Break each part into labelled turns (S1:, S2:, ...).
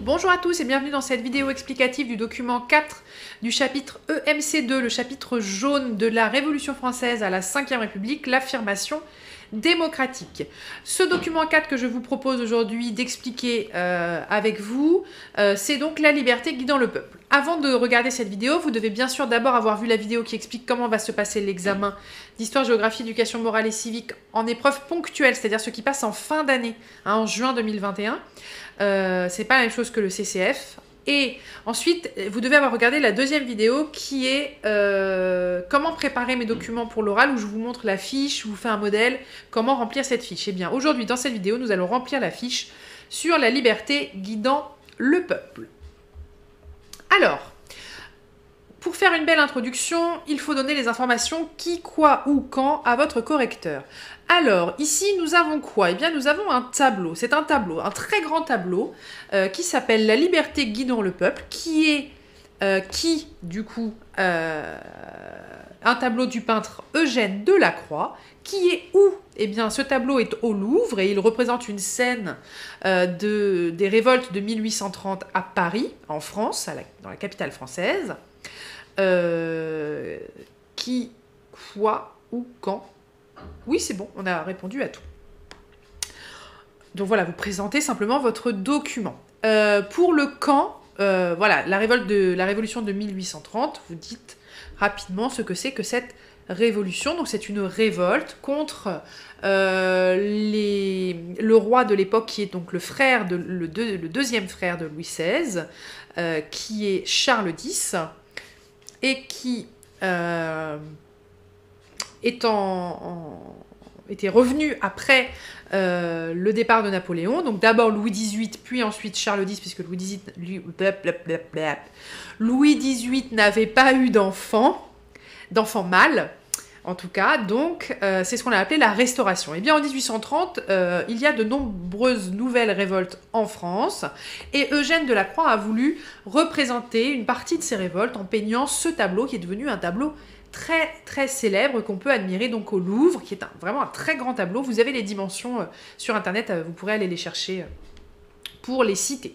S1: Bonjour à tous et bienvenue dans cette vidéo explicative du document 4 du chapitre EMC2, le chapitre jaune de la Révolution française à la 5e République, l'affirmation démocratique. Ce document 4 que je vous propose aujourd'hui d'expliquer avec vous, c'est donc la liberté guidant le peuple. Avant de regarder cette vidéo, vous devez bien sûr d'abord avoir vu la vidéo qui explique comment va se passer l'examen d'histoire, géographie, éducation morale et civique en épreuve ponctuelle, c'est-à-dire ce qui passe en fin d'année, en juin 2021. C'est pas la même chose que le CCF. Et ensuite, vous devez avoir regardé la deuxième vidéo qui est comment préparer mes documents pour l'oral, où je vous montre la fiche, je vous fais un modèle, comment remplir cette fiche. Et bien, aujourd'hui, dans cette vidéo, nous allons remplir la fiche sur la liberté guidant le peuple. Alors, pour faire une belle introduction, il faut donner les informations qui, quoi, où, quand à votre correcteur. Alors, ici, nous avons quoi? Eh bien, nous avons un tableau. C'est un tableau, un très grand tableau qui s'appelle « La liberté guidant le peuple », qui est, un tableau du peintre Eugène Delacroix, qui est où? Eh bien, ce tableau est au Louvre et il représente une scène des révoltes de 1830 à Paris, en France, dans la capitale française. Qui, quoi, où, quand? Oui, c'est bon, on a répondu à tout. Donc voilà, vous présentez simplement votre document. Pour le quand, voilà, la révolution de 1830, vous dites rapidement ce que c'est que cette révolution. Donc c'est une révolte contre le roi de l'époque, qui est donc le deuxième frère de Louis XVI, qui est Charles X, et qui était revenu après le départ de Napoléon. Donc d'abord Louis XVIII, puis ensuite Charles X, puisque Louis XVIII n'avait pas eu d'enfant mâle, en tout cas. Donc c'est ce qu'on a appelé la Restauration. Et bien en 1830, il y a de nombreuses nouvelles révoltes en France, et Eugène Delacroix a voulu représenter une partie de ces révoltes en peignant ce tableau, qui est devenu un tableau très très célèbre, qu'on peut admirer donc au Louvre, qui est vraiment un très grand tableau. Vous avez les dimensions sur internet, vous pourrez aller les chercher pour les citer.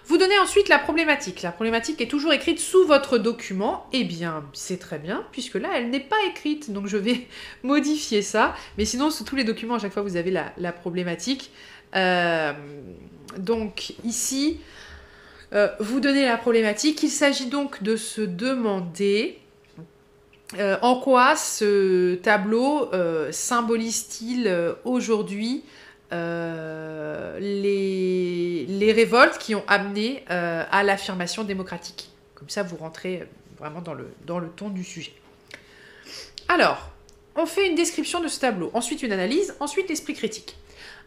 S1: Vous donnez ensuite la problématique. La problématique est toujours écrite sous votre document. Eh bien, c'est très bien, puisque là, elle n'est pas écrite. Donc, je vais modifier ça. Mais sinon, sous tous les documents, à chaque fois, vous avez la problématique. Donc, ici, vous donnez la problématique. Il s'agit donc de se demander en quoi ce tableau symbolise-t-il aujourd'hui les révoltes qui ont amené à l'affirmation démocratique. Comme ça, vous rentrez vraiment dans le ton du sujet. Alors, on fait une description de ce tableau, ensuite une analyse, ensuite l'esprit critique.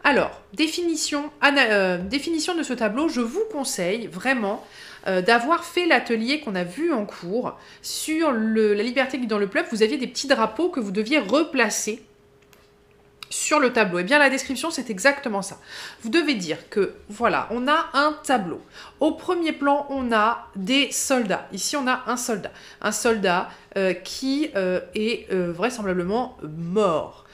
S1: Alors, définition de ce tableau, je vous conseille vraiment d'avoir fait l'atelier qu'on a vu en cours sur la liberté guidant le peuple. Vous aviez des petits drapeaux que vous deviez replacer sur le tableau. Et bien la description, c'est exactement ça. Vous devez dire que, voilà, on a un tableau. Au premier plan, on a des soldats. Ici, on a un soldat. Un soldat qui est vraisemblablement mort.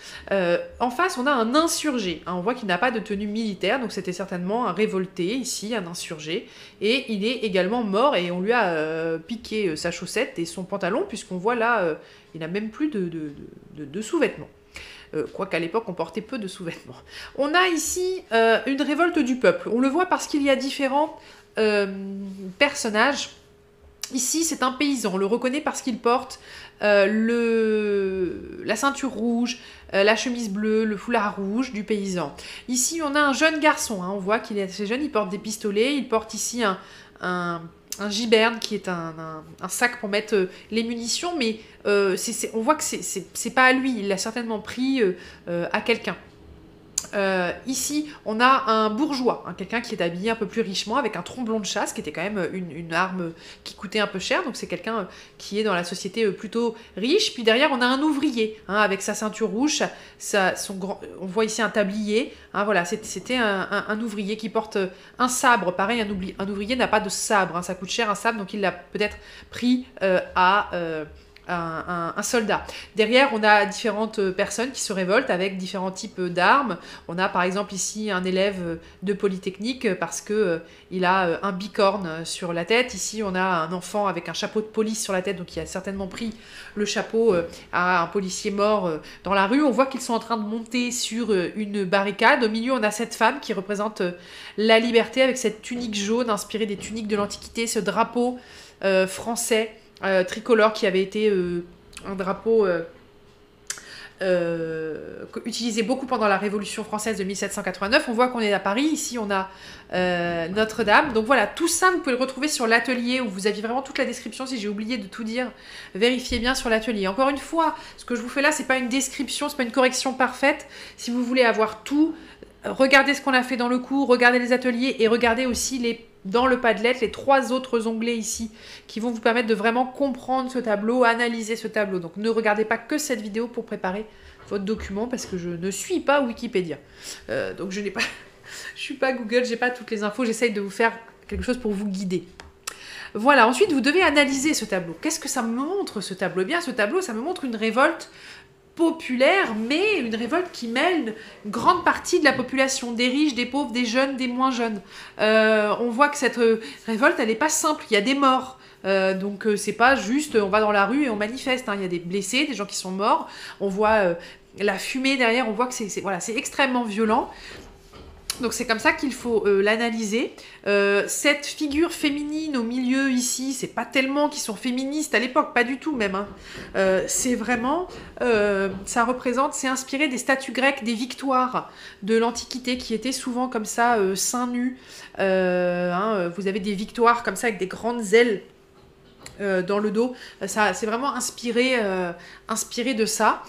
S1: En face, on a un insurgé. Hein, on voit qu'il n'a pas de tenue militaire, donc c'était certainement un révolté, ici, un insurgé. Et il est également mort, et on lui a piqué sa chaussette et son pantalon, puisqu'on voit là, il n'a même plus de sous-vêtements. Quoiqu'à l'époque, on portait peu de sous-vêtements. On a ici une révolte du peuple. On le voit parce qu'il y a différents personnages. Ici, c'est un paysan. On le reconnaît parce qu'il porte la ceinture rouge, la chemise bleue, le foulard rouge du paysan. Ici, on a un jeune garçon. Hein. On voit qu'il est assez jeune. Il porte des pistolets. Il porte ici un giberne, qui est un sac pour mettre les munitions, mais on voit que c'est pas à lui, il l'a certainement pris à quelqu'un. Ici, on a un bourgeois, hein, quelqu'un qui est habillé un peu plus richement, avec un tromblon de chasse, qui était quand même une arme qui coûtait un peu cher, donc c'est quelqu'un qui est dans la société plutôt riche. Puis derrière, on a un ouvrier, hein, avec sa ceinture rouge, on voit ici un tablier, hein, voilà, c'était un ouvrier qui porte un sabre. Pareil, un ouvrier n'a pas de sabre, hein, ça coûte cher un sabre, donc il l'a peut-être pris à un soldat. Derrière, on a différentes personnes qui se révoltent avec différents types d'armes. On a par exemple ici un élève de Polytechnique parce que il a un bicorne sur la tête. Ici, on a un enfant avec un chapeau de police sur la tête, donc il a certainement pris le chapeau à un policier mort dans la rue. On voit qu'ils sont en train de monter sur une barricade. Au milieu, on a cette femme qui représente la liberté avec cette tunique jaune inspirée des tuniques de l'Antiquité, ce drapeau français tricolore qui avait été un drapeau utilisé beaucoup pendant la Révolution française de 1789. On voit qu'on est à Paris. Ici, on a Notre-Dame. Donc voilà, tout ça, vous pouvez le retrouver sur l'atelier où vous aviez vraiment toute la description. Si j'ai oublié de tout dire, vérifiez bien sur l'atelier. Encore une fois, ce que je vous fais là, c'est pas une description, c'est pas une correction parfaite. Si vous voulez avoir tout, regardez ce qu'on a fait dans le cours, regardez les ateliers et regardez aussi dans le Padlet, les 3 autres onglets ici qui vont vous permettre de vraiment comprendre ce tableau, analyser ce tableau. Donc ne regardez pas que cette vidéo pour préparer votre document parce que je ne suis pas Wikipédia. Donc je suis pas Google, j'ai pas toutes les infos, j'essaye de vous faire quelque chose pour vous guider. Voilà, ensuite vous devez analyser ce tableau. Qu'est-ce que ça me montre ce tableau? Eh bien ce tableau, ça me montre une révolte populaire, mais une révolte qui mêle une grande partie de la population, des riches, des pauvres, des jeunes, des moins jeunes. On voit que cette révolte, elle n'est pas simple, il y a des morts. Donc c'est pas juste on va dans la rue et on manifeste, hein. Il y a des blessés, des gens qui sont morts, on voit la fumée derrière, on voit que c'est extrêmement violent. Donc c'est comme ça qu'il faut l'analyser. Cette figure féminine au milieu ici, c'est pas tellement qu'ils sont féministes à l'époque, pas du tout même. Hein. C'est vraiment, ça représente, c'est inspiré des statues grecques, des victoires de l'Antiquité qui étaient souvent comme ça, seins nus. Vous avez des victoires comme ça avec des grandes ailes dans le dos. Ça, c'est vraiment inspiré de ça.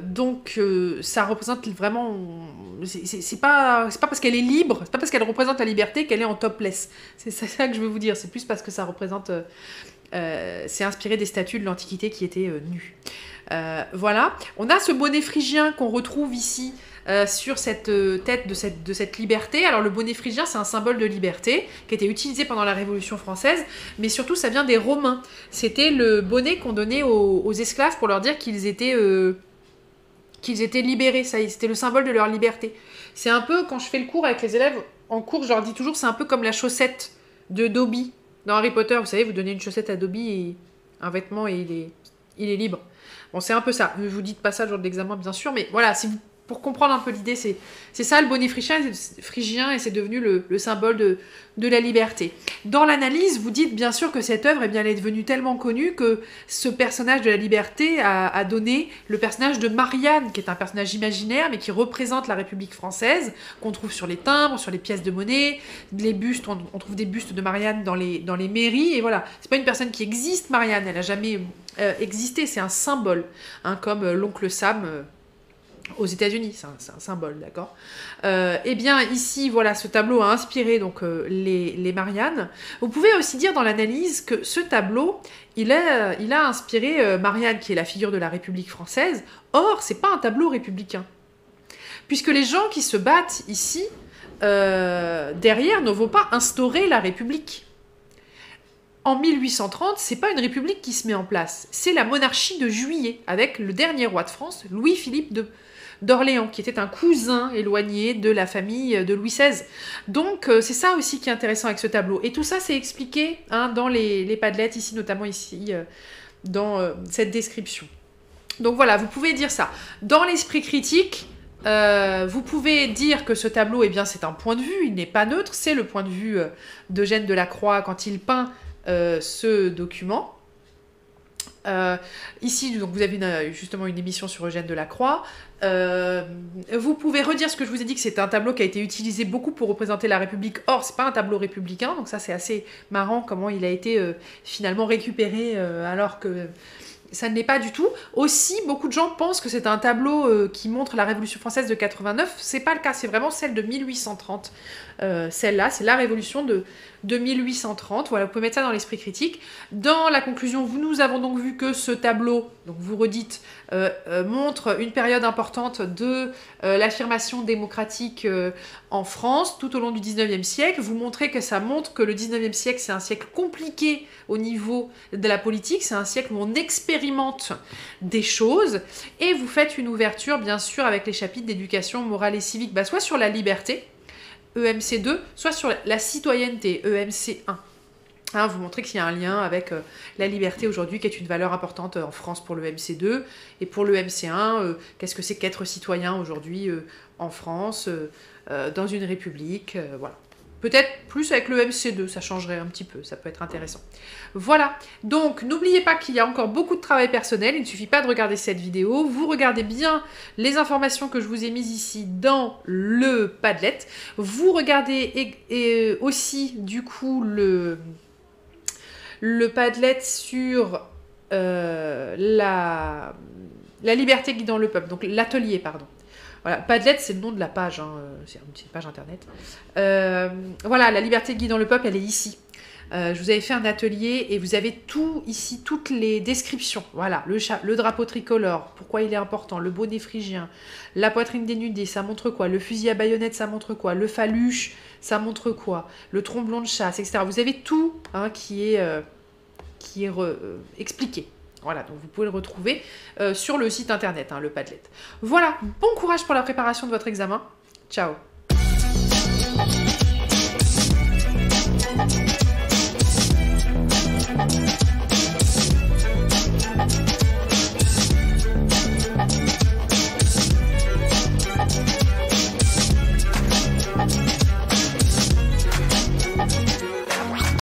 S1: Donc ça représente vraiment, c'est pas parce qu'elle est libre, c'est pas parce qu'elle représente la liberté qu'elle est en topless, c'est ça que je veux vous dire, c'est plus parce que ça représente c'est inspiré des statues de l'Antiquité qui étaient nues. Voilà, on a ce bonnet phrygien qu'on retrouve ici sur cette tête de cette liberté. Alors le bonnet phrygien, c'est un symbole de liberté qui était utilisé pendant la Révolution française, mais surtout ça vient des Romains. C'était le bonnet qu'on donnait aux esclaves pour leur dire qu'ils étaient libérés. C'était le symbole de leur liberté. C'est un peu, quand je fais le cours avec les élèves, en cours, je leur dis toujours, c'est un peu comme la chaussette de Dobby dans Harry Potter. Vous savez, vous donnez une chaussette à Dobby et un vêtement et il est libre. Bon, c'est un peu ça. Ne vous dites pas ça le jour de l'examen, bien sûr, mais voilà, pour comprendre un peu l'idée, c'est ça le bonnet phrygien et c'est devenu le symbole de la liberté. Dans l'analyse, vous dites bien sûr que cette œuvre, eh bien, elle est devenue tellement connue que ce personnage de la liberté a donné le personnage de Marianne, qui est un personnage imaginaire, mais qui représente la République française, qu'on trouve sur les timbres, sur les pièces de monnaie, les bustes, on trouve des bustes de Marianne dans les mairies, et voilà. C'est pas une personne qui existe, Marianne, elle n'a jamais existé, c'est un symbole, hein, comme l'oncle Sam aux États-Unis, c'est un symbole, d'accord. Eh bien, ici, voilà, ce tableau a inspiré donc les Mariannes. Vous pouvez aussi dire dans l'analyse que ce tableau, il a inspiré Marianne, qui est la figure de la République française. Or, c'est pas un tableau républicain, puisque les gens qui se battent ici derrière ne vont pas instaurer la République. En 1830, c'est pas une république qui se met en place, c'est la monarchie de Juillet, avec le dernier roi de France, Louis-Philippe d'Orléans, qui était un cousin éloigné de la famille de Louis XVI. Donc c'est ça aussi qui est intéressant avec ce tableau. Et tout ça, c'est expliqué dans les Padlets, ici, notamment ici, dans cette description. Donc voilà, vous pouvez dire ça. Dans l'esprit critique, vous pouvez dire que ce tableau, eh bien, c'est un point de vue, il n'est pas neutre, c'est le point de vue d'Eugène Delacroix quand il peint ce document. Ici, donc, vous avez justement une émission sur Eugène Delacroix. Vous pouvez redire ce que je vous ai dit, que c'est un tableau qui a été utilisé beaucoup pour représenter la République. Or, c'est pas un tableau républicain, donc ça c'est assez marrant comment il a été finalement récupéré alors que ça ne l'est pas du tout. Aussi, beaucoup de gens pensent que c'est un tableau qui montre la Révolution française de 89. C'est pas le cas, c'est vraiment celle de 1830. Celle-là, c'est la Révolution de 1830. Voilà, vous pouvez mettre ça dans l'esprit critique. Dans la conclusion, nous avons donc vu que ce tableau, donc vous redites, montre une période importante de l'affirmation démocratique en France tout au long du 19e siècle. Vous montrez que ça montre que le 19e siècle, c'est un siècle compliqué au niveau de la politique. C'est un siècle où on expérimente des choses. Et vous faites une ouverture, bien sûr, avec les chapitres d'éducation morale et civique, soit sur la liberté, EMC 2, soit sur la citoyenneté, EMC 1. Hein, vous montrez qu'il y a un lien avec la liberté aujourd'hui, qui est une valeur importante en France pour le MC2. Et pour le MC1, qu'est-ce que c'est qu'être citoyen aujourd'hui en France, dans une république, voilà. Peut-être plus avec le MC2, ça changerait un petit peu, ça peut être intéressant. Voilà, donc n'oubliez pas qu'il y a encore beaucoup de travail personnel, il ne suffit pas de regarder cette vidéo, vous regardez bien les informations que je vous ai mises ici dans le Padlet, vous regardez aussi du coup le Padlet sur la liberté guidant le peuple, donc l'atelier, pardon. Voilà, Padlet, c'est le nom de la page, hein, c'est une page internet. Voilà, la liberté guidant le peuple, elle est ici. Je vous avais fait un atelier et vous avez tout ici, toutes les descriptions. Voilà, le drapeau tricolore, pourquoi il est important, le bonnet phrygien, la poitrine dénudée, ça montre quoi, le fusil à baïonnette, ça montre quoi, le phalluche, ça montre quoi, le tromblon de chasse, etc. Vous avez tout hein, qui est expliqué. Voilà, donc vous pouvez le retrouver sur le site internet, hein, le Padlet. Voilà, bon courage pour la préparation de votre examen. Ciao.